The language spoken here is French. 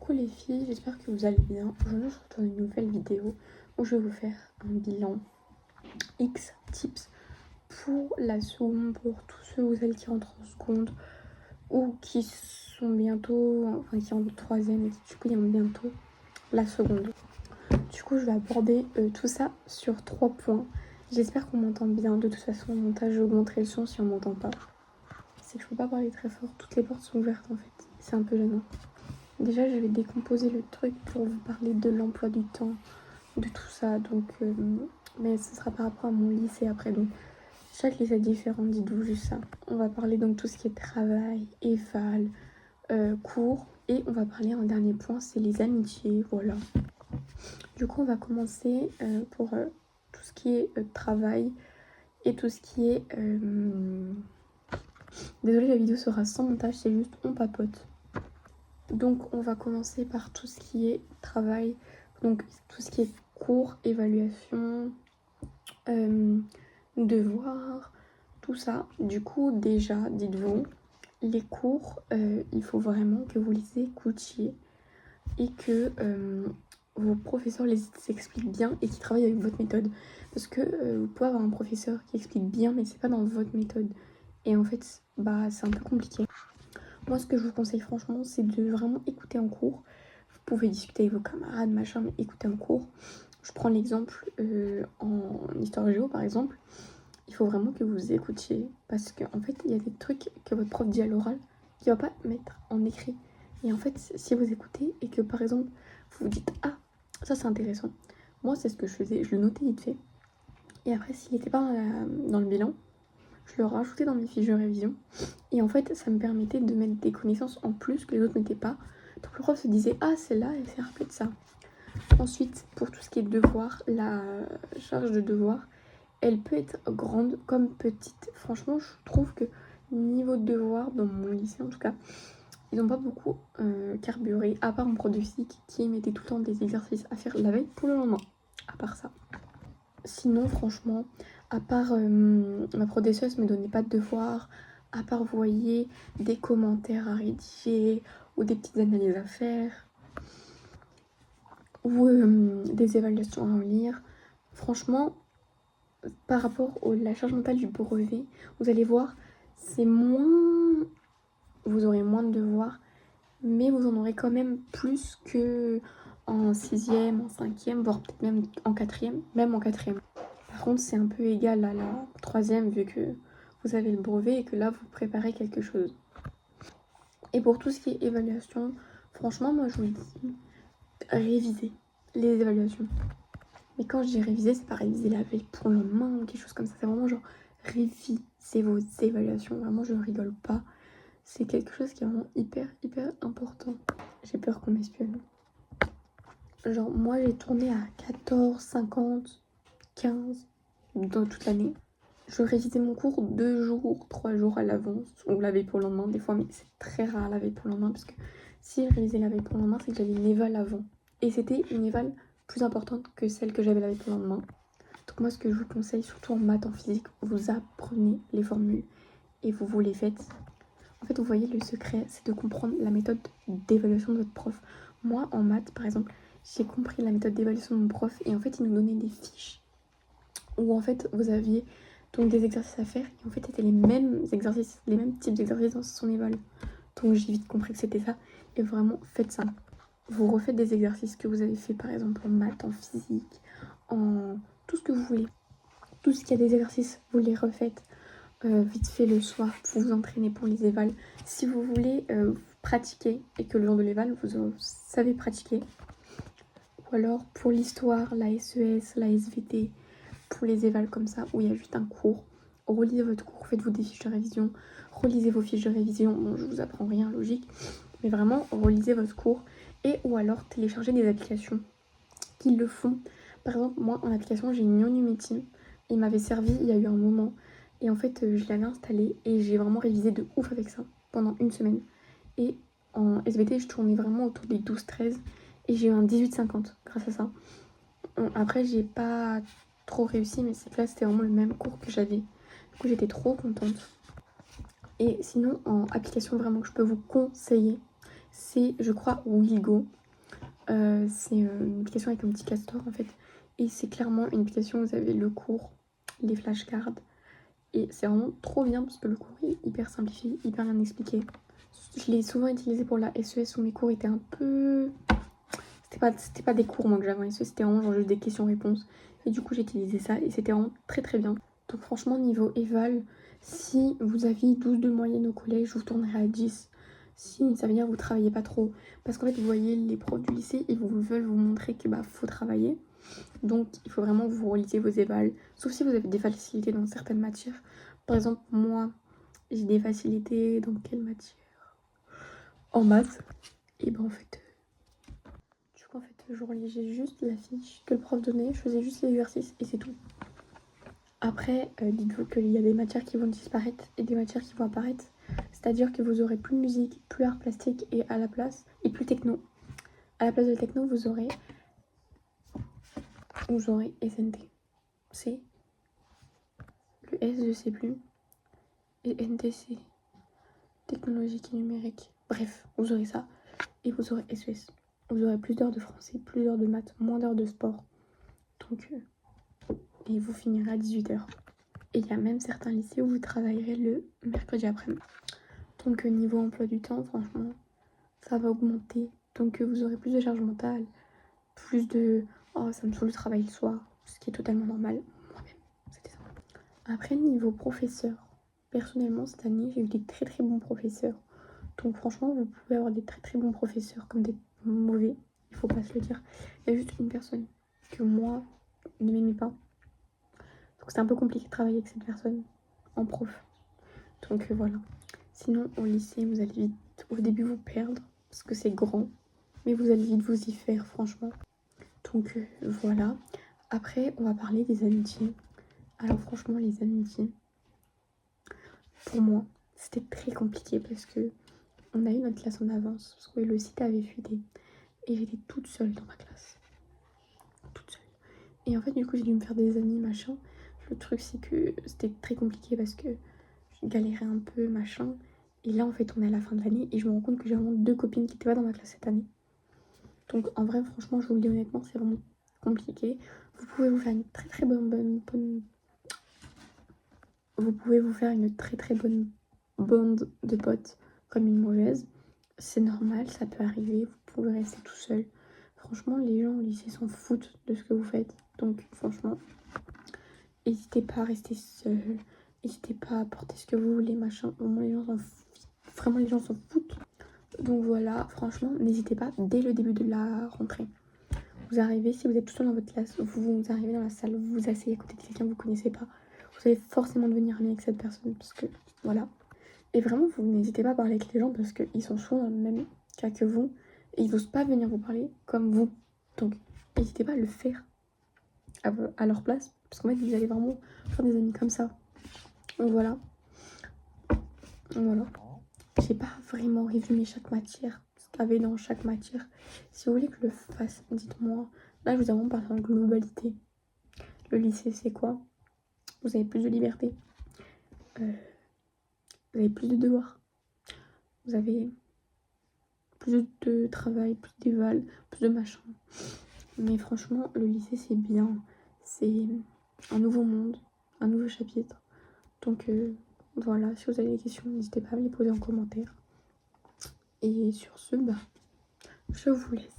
Coucou les filles, j'espère que vous allez bien. Aujourd'hui je vous retrouve une nouvelle vidéo où je vais vous faire un bilan X tips pour la seconde, pour tous ceux qui rentrent en seconde ou qui sont bientôt, enfin qui rentrent en troisième et qui du coup ils ont bientôt la seconde. Du coup je vais aborder tout ça sur 3 points. J'espère qu'on m'entend bien. De toute façon au montage je augmenterai le son si on m'entend pas. C'est que je peux pas parler très fort, toutes les portes sont ouvertes en fait. C'est un peu gênant. Déjà, je vais décomposer le truc pour vous parler de l'emploi du temps, de tout ça. Donc, mais ce sera par rapport à mon lycée après. Donc, chaque lycée est différent, dites-vous juste ça. On va parler donc tout ce qui est travail, éval, cours. Et on va parler en dernier point, c'est les amitiés, voilà. Du coup, on va commencer pour tout ce qui est travail et tout ce qui est... Désolée, la vidéo sera sans montage, c'est juste on papote. Donc on va commencer par tout ce qui est travail, donc tout ce qui est cours, évaluation, devoirs, tout ça. Du coup déjà, dites-vous, les cours, il faut vraiment que vous les écoutiez et que vos professeurs les expliquent bien et qu'ils travaillent avec votre méthode. Parce que vous pouvez avoir un professeur qui explique bien mais c'est pas dans votre méthode. Et en fait, bah c'est un peu compliqué. Moi, ce que je vous conseille franchement, c'est de vraiment écouter en cours. Vous pouvez discuter avec vos camarades, machin, mais écouter en cours. Je prends l'exemple en histoire géo, par exemple. Il faut vraiment que vous écoutiez parce qu'en fait, il y a des trucs que votre prof dit à l'oral qu'il va pas mettre en écrit. Et en fait, si vous écoutez et que, par exemple, vous vous dites « Ah, ça c'est intéressant ». Moi, c'est ce que je faisais. Je le notais vite fait. Et après, s'il n'était pas dans le bilan, je le rajoutais dans mes fiches de révision. Et en fait, ça me permettait de mettre des connaissances en plus que les autres n'étaient pas. Donc le prof se disait « Ah, celle-là, elle s'est rappelée de ça ». Ensuite, pour tout ce qui est devoir, la charge de devoir, elle peut être grande comme petite. Franchement, je trouve que niveau de devoir, dans mon lycée en tout cas, ils n'ont pas beaucoup carburé, à part mon prof de physique qui mettait tout le temps des exercices à faire la veille pour le lendemain. À part ça. Sinon, franchement, à part ma prof des me donnait pas de devoirs, à part, vous voyez, des commentaires à rédiger ou des petites analyses à faire ou des évaluations à lire. Franchement, par rapport à la charge mentale du brevet, vous allez voir, c'est moins... Vous aurez moins de devoirs, mais vous en aurez quand même plus que en 6e, en 5e, voire peut-être même en 4e, même en 4e. Par contre, c'est un peu égal à la 3e vu que vous avez le brevet et que là, vous préparez quelque chose. Et pour tout ce qui est évaluation, franchement, moi, je vous dis, révisez les évaluations. Mais quand je dis réviser, c'est pas réviser la veille pour le lendemain ou quelque chose comme ça. C'est vraiment genre, révisez vos évaluations. Vraiment, je rigole pas. C'est quelque chose qui est vraiment hyper important. J'ai peur qu'on m'espionne. Genre, moi, j'ai tourné à 14, 50, 15 dans toute l'année. Je révisais mon cours 2 jours, 3 jours à l'avance, ou la veille pour le lendemain des fois, mais c'est très rare la veille pour le lendemain, parce que si je révisais la veille pour le lendemain, c'est que j'avais une éval avant. Et c'était une éval plus importante que celle que j'avais la veille pour le lendemain. Donc moi, ce que je vous conseille, surtout en maths, en physique, vous apprenez les formules et vous les faites. En fait, vous voyez, le secret, c'est de comprendre la méthode d'évaluation de votre prof. Moi, en maths, par exemple, j'ai compris la méthode d'évaluation de mon prof, et en fait, il nous donnait des fiches où en fait, vous aviez donc des exercices à faire, et en fait c'était les mêmes exercices, les mêmes types d'exercices dans son éval. Donc j'ai vite compris que c'était ça, et vraiment faites ça. Vous refaites des exercices que vous avez fait par exemple en maths, en physique, en tout ce que vous voulez. Tout ce qui a des exercices, vous les refaites vite fait le soir pour vous entraîner pour les évals. Si vous voulez pratiquer et que le jour de l'éval vous savez pratiquer, ou alors pour l'histoire, la SES, la SVT, pour les évals comme ça, où il y a juste un cours, relisez votre cours, faites-vous des fiches de révision, relisez vos fiches de révision, bon je vous apprends rien, logique, mais vraiment relisez votre cours, et ou alors téléchargez des applications qui le font. Par exemple, moi en application j'ai une Unimity, il m'avait servi il y a eu un moment, et en fait je l'avais installé, et j'ai vraiment révisé de ouf avec ça, pendant une semaine, et en SVT je tournais vraiment autour des 12-13, et j'ai eu un 18-50 grâce à ça. Après j'ai pas trop réussi, mais c'est que là c'était vraiment le même cours que j'avais, du coup j'étais trop contente. Et sinon en application vraiment que je peux vous conseiller, c'est je crois Wigo, C'est une application avec un petit castor en fait. Et c'est clairement une application où vous avez le cours, les flashcards. Et c'est vraiment trop bien parce que le cours est hyper simplifié, hyper bien expliqué. Je l'ai souvent utilisé pour la SES où mes cours étaient un peu... C'était pas des cours moi que j'avais en SES, c'était vraiment genre juste des questions-réponses. Et du coup j'ai utilisé ça et c'était vraiment très très bien. Donc franchement niveau éval, si vous aviez 12 de moyenne au collège, je vous tournerai à 10. Si ça veut dire que vous travaillez pas trop. Parce qu'en fait vous voyez les profs du lycée, ils vous veulent vous montrer que bah faut travailler. Donc il faut vraiment que vous relisez vos évals. Sauf si vous avez des facilités dans certaines matières. Par exemple moi j'ai des facilités dans quelle matière? En maths. Et ben en fait... Du coup en fait je relisais juste la fiche que le prof donnait, je faisais juste l'exercice et c'est tout. Après, dites-vous qu'il y a des matières qui vont disparaître et des matières qui vont apparaître. C'est-à-dire que vous aurez plus musique, plus art plastique et à la place, et plus techno. À la place de techno, vous aurez SNT. C'est le S, je sais plus. Et NT, c'est technologique et numérique. Bref, vous aurez ça. Et vous aurez SES. Vous aurez plus d'heures de français, plus d'heures de maths, moins d'heures de sport. Donc, et vous finirez à 18h. Et il y a même certains lycées où vous travaillerez le mercredi après-midi. Donc niveau emploi du temps, franchement, ça va augmenter. Donc vous aurez plus de charge mentale, plus de oh ça me saoule le travail le soir, ce qui est totalement normal. Moi-même, c'était ça. Après niveau professeur, personnellement cette année j'ai eu des très très bons professeurs. Donc franchement vous pouvez avoir des très très bons professeurs comme des mauvais, il faut pas se le dire. Il y a juste une personne que moi ne m'aimait pas. Donc c'est un peu compliqué de travailler avec cette personne en prof. Donc voilà. Sinon au lycée vous allez vite au début vous perdre parce que c'est grand. Mais vous allez vite vous y faire franchement. Donc voilà. Après on va parler des amitiés. Alors franchement les amitiés, pour moi c'était très compliqué parce que on a eu notre classe en avance. Parce que le site avait fuité. Et j'étais toute seule dans ma classe. Toute seule. Et en fait du coup j'ai dû me faire des amis machin. Le truc c'est que c'était très compliqué parce que je galérais un peu machin. Et là en fait on est à la fin de l'année et je me rends compte que j'ai vraiment 2 copines qui n'étaient pas dans ma classe cette année. Donc en vrai franchement je vous le dis honnêtement c'est vraiment compliqué. Vous pouvez vous faire une très très bonne vous pouvez vous faire une très très bonne bande de potes comme une mauvaise. C'est normal, ça peut arriver, vous pouvez rester tout seul. Franchement les gens au lycée s'en foutent de ce que vous faites. Donc franchement, n'hésitez pas à rester seul, n'hésitez pas à porter ce que vous voulez, machin. Vraiment les gens s'en foutent. Vraiment les gens s'en foutent. Donc voilà, franchement, n'hésitez pas dès le début de la rentrée. Vous arrivez, si vous êtes tout seul dans votre classe, vous arrivez dans la salle, vous vous asseyez à côté de quelqu'un que vous connaissez pas. Vous allez forcément devenir ami avec cette personne parce que voilà. Et vraiment, vous n'hésitez pas à parler avec les gens parce qu'ils sont souvent dans le même cas que vous et ils n'osent pas venir vous parler comme vous. Donc, n'hésitez pas à le faire à leur place parce qu'en fait, vous allez vraiment faire des amis comme ça. Donc voilà. Voilà. J'ai pas vraiment résumé chaque matière, ce qu'il y avait dans chaque matière. Si vous voulez que je le fasse, dites-moi. Là, je vous ai vraiment parlé en globalité. Le lycée, c'est quoi? Vous avez plus de liberté. Vous avez plus de devoirs. Vous avez plus de travail, plus d'éval, plus de machin. Mais franchement, le lycée, c'est bien. C'est un nouveau monde, un nouveau chapitre. Donc voilà, si vous avez des questions, n'hésitez pas à me les poser en commentaire. Et sur ce, bah, je vous laisse.